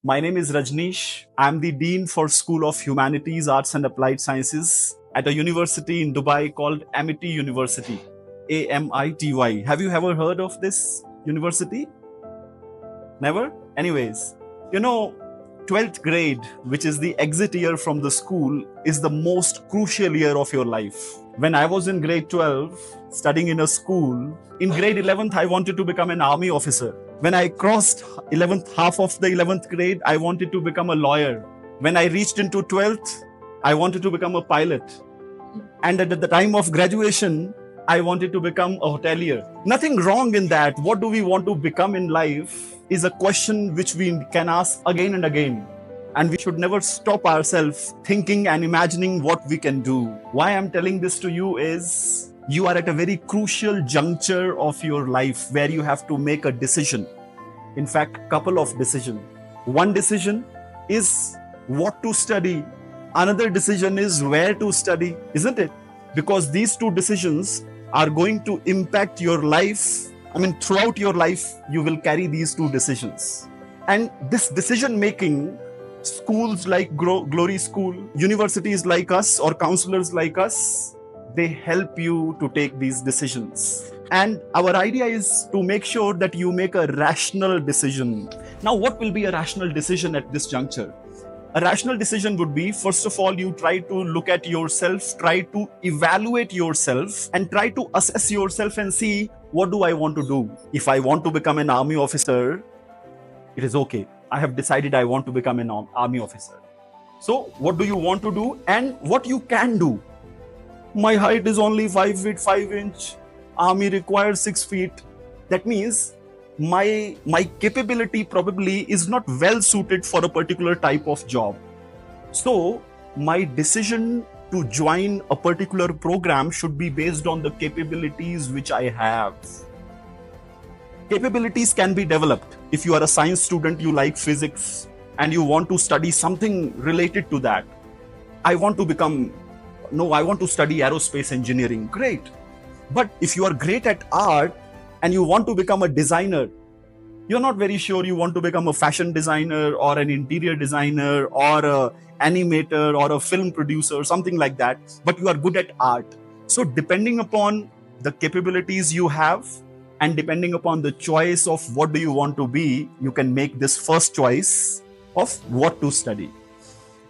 My name is Rajneesh. I'm the Dean for School of Humanities, Arts and Applied Sciences at a university in Dubai called Amity University, AMITY. Have you ever heard of this university? Never? Anyways, you know, 12th grade, which is the exit year from the school, is the most crucial year of your life. When I was in grade 12, studying in a school, in grade 11th, I wanted to become an army officer. When I crossed 11th, half of the 11th grade, I wanted to become a lawyer. When I reached into 12th, I wanted to become a pilot. And at the time of graduation, I wanted to become a hotelier. Nothing wrong in that. What do we want to become in life is a question which we can ask again and again. And we should never stop ourselves thinking and imagining what we can do. Why I'm telling this to you is you are at a very crucial juncture of your life where you have to make a decision. In fact, couple of decisions. One decision is what to study. Another decision is where to study, isn't it? Because these two decisions are going to impact your life. Throughout your life, you will carry these two decisions. And this decision making, schools like Glory School, universities like us, or counselors like us, they help you to take these decisions. And our idea is to make sure that you make a rational decision. Now, what will be a rational decision at this juncture? A rational decision would be, first of all, you try to look at yourself, try to evaluate yourself, and try to assess yourself and see, what do I want to do? If I want to become an army officer, it is okay. I have decided I want to become an army officer. So what do you want to do and what you can do? My height is only 5 feet 5 inch. Army requires 6 feet. That means my capability probably is not well suited for a particular type of job. So my decision to join a particular program should be based on the capabilities which I have. Capabilities can be developed. If you are a science student, you like physics, and you want to study something related to that. I want to study aerospace engineering. Great. But if you are great at art and you want to become a designer, you're not very sure you want to become a fashion designer or an interior designer or an animator or a film producer, something like that, but you are good at art. So depending upon the capabilities you have and depending upon the choice of what do you want to be, you can make this first choice of what to study.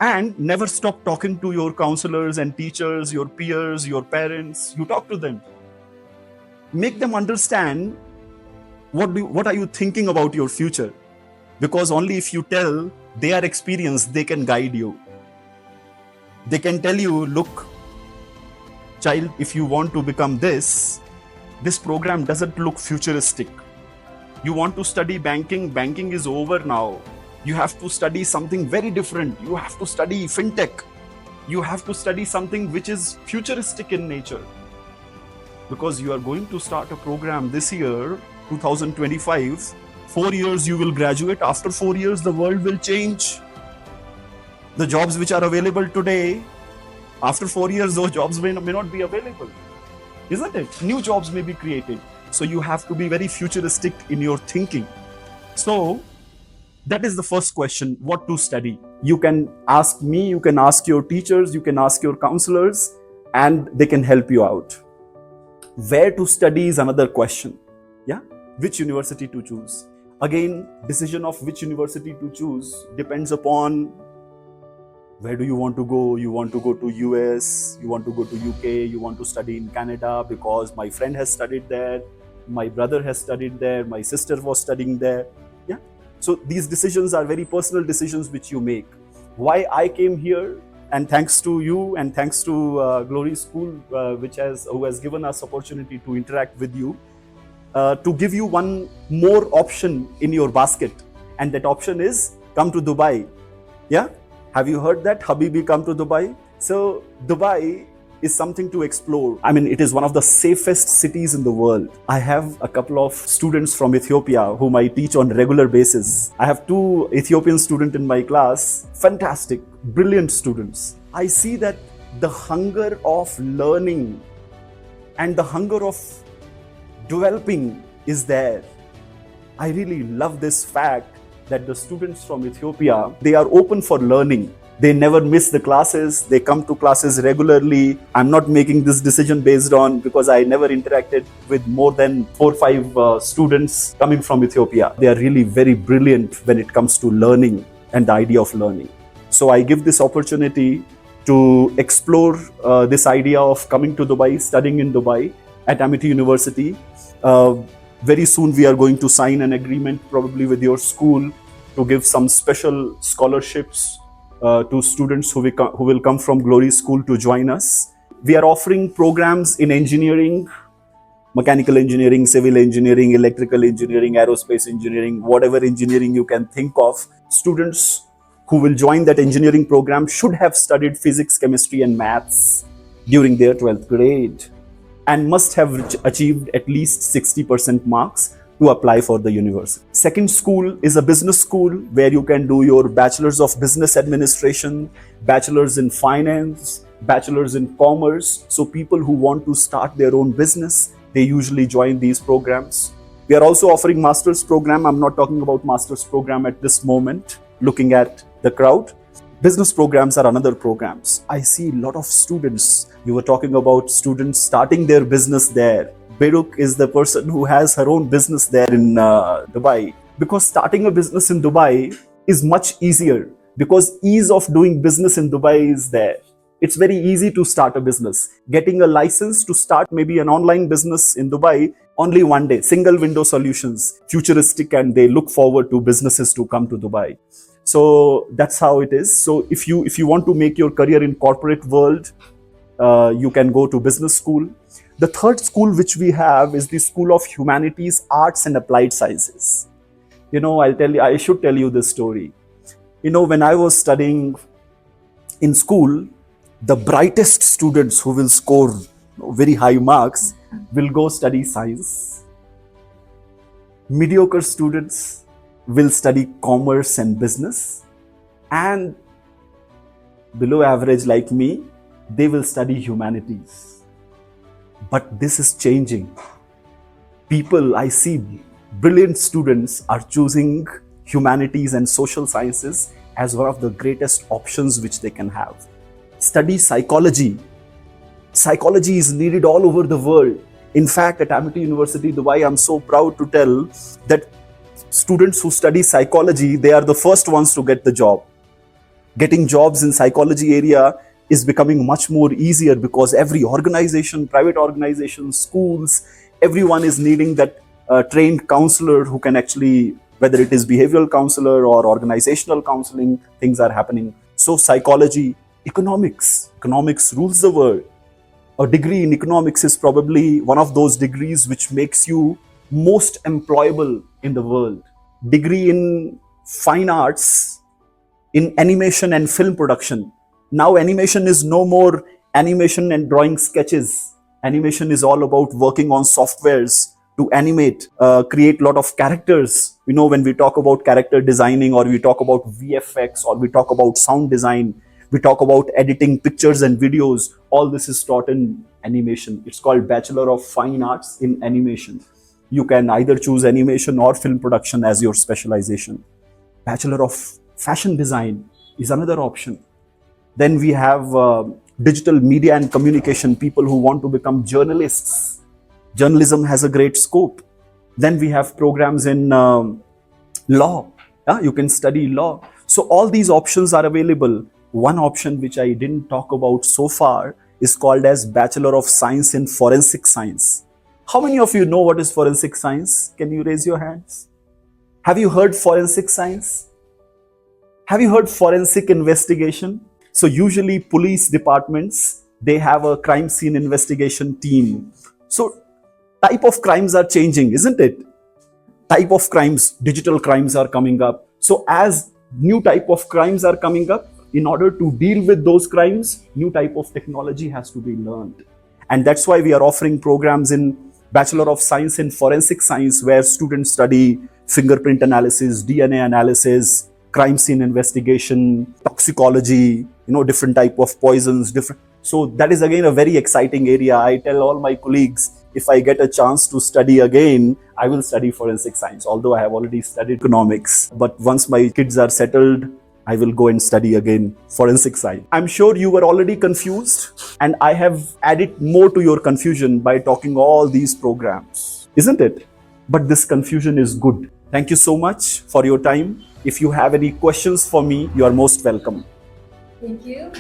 And never stop talking to your counselors and teachers, your peers, your parents. You talk to them. Make them understand what are you thinking about your future. Because only if you tell their experience, they can guide you. They can tell you, look, child, if you want to become this program doesn't look futuristic. You want to study banking is over now. You have to study something very different. You have to study fintech. You have to study something which is futuristic in nature. Because you are going to start a program this year, 2025. 4 years you will graduate. After 4 years, the world will change. The jobs which are available today, after 4 years, those jobs may not be available. Isn't it? New jobs may be created. So you have to be very futuristic in your thinking. So that is the first question, what to study. You can ask me, you can ask your teachers, you can ask your counselors, and they can help you out. Where to study is another question. Yeah? Which university to choose? Again, decision of which university to choose depends upon where do you want to go. You want to go to US, you want to go to UK, you want to study in Canada because my friend has studied there, my brother has studied there, my sister was studying there. Yeah. So these decisions are very personal decisions which you make. Why I came here, and thanks to you and thanks to Glory School, who has given us opportunity to interact with you, to give you one more option in your basket. And that option is come to Dubai. Yeah? Have you heard that? Habibi, come to Dubai. So Dubai is something to explore. It is one of the safest cities in the world. I have a couple of students from Ethiopia whom I teach on regular basis. I have 2 Ethiopian students in my class. Fantastic, brilliant students. I see that the hunger of learning and the hunger of developing is there. I really love this fact that the students from Ethiopia, they are open for learning. They never miss the classes. They come to classes regularly. I'm not making this decision based on because I never interacted with more than 4 or 5 students coming from Ethiopia. They are really very brilliant when it comes to learning and the idea of learning. So I give this opportunity to explore this idea of coming to Dubai, studying in Dubai at Amity University. Very soon we are going to sign an agreement probably with your school to give some special scholarships to students who will come from Glory School to join us. We are offering programs in engineering, mechanical engineering, civil engineering, electrical engineering, aerospace engineering, whatever engineering you can think of. Students who will join that engineering program should have studied physics, chemistry, and maths during their 12th grade and must have achieved at least 60% marks to apply for the university. Second school is a business school where you can do your bachelor's of business administration, bachelor's in finance, bachelor's in commerce. So people who want to start their own business, they usually join these programs. We are also offering master's program. I'm not talking about master's program at this moment, looking at the crowd. Business programs are another programs. I see a lot of students. You were talking about students starting their business there. Beruk is the person who has her own business there in Dubai. Because starting a business in Dubai is much easier because ease of doing business in Dubai is there. It's very easy to start a business. Getting a license to start maybe an online business in Dubai, only one day, single window solutions, futuristic, and they look forward to businesses to come to Dubai. So that's how it is. So if you want to make your career in corporate world, you can go to business school. The third school which we have is the School of Humanities, Arts and Applied Sciences. I should tell you this story. When I was studying in school, the brightest students who will score very high marks will go study science. Mediocre students will study commerce and business. And below average like me, they will study humanities. But this is changing. I see brilliant students are choosing humanities and social sciences as one of the greatest options which they can have. Study psychology. Psychology is needed all over the world. In fact, at Amity University, Dubai, I'm so proud to tell that students who study psychology, they are the first ones to get the job. Getting jobs in psychology area is becoming much more easier because every organization, private organizations, schools, everyone is needing that trained counselor who can actually, whether it is behavioral counselor or organizational counseling, things are happening. So psychology, economics rules the world. A degree in economics is probably one of those degrees which makes you most employable in the world. Degree in fine arts, in animation and film production. Now animation is no more animation and drawing sketches. Animation is all about working on softwares to animate, create a lot of characters. When we talk about character designing or we talk about VFX or we talk about sound design, we talk about editing pictures and videos, all this is taught in animation. It's called Bachelor of Fine Arts in Animation. You can either choose animation or film production as your specialization. Bachelor of Fashion Design is another option. Then we have digital media and communication, people who want to become journalists. Journalism has a great scope. Then we have programs in law. You can study law. So all these options are available. One option which I didn't talk about so far is called as Bachelor of Science in Forensic Science. How many of you know what is forensic science? Can you raise your hands? Have you heard forensic science? Have you heard forensic investigation? So usually police departments, they have a crime scene investigation team. So type of crimes are changing, isn't it? Type of crimes, digital crimes are coming up. So as new type of crimes are coming up, in order to deal with those crimes, new type of technology has to be learned. And that's why we are offering programs in Bachelor of Science in Forensic Science, where students study fingerprint analysis, DNA analysis, crime scene investigation, toxicology, different type of poisons, So that is again a very exciting area. I tell all my colleagues, if I get a chance to study again, I will study forensic science, although I have already studied economics. But once my kids are settled, I will go and study again forensic science. I'm sure you were already confused, and I have added more to your confusion by talking all these programs, isn't it? But this confusion is good. Thank you so much for your time. If you have any questions for me, you are most welcome. Thank you.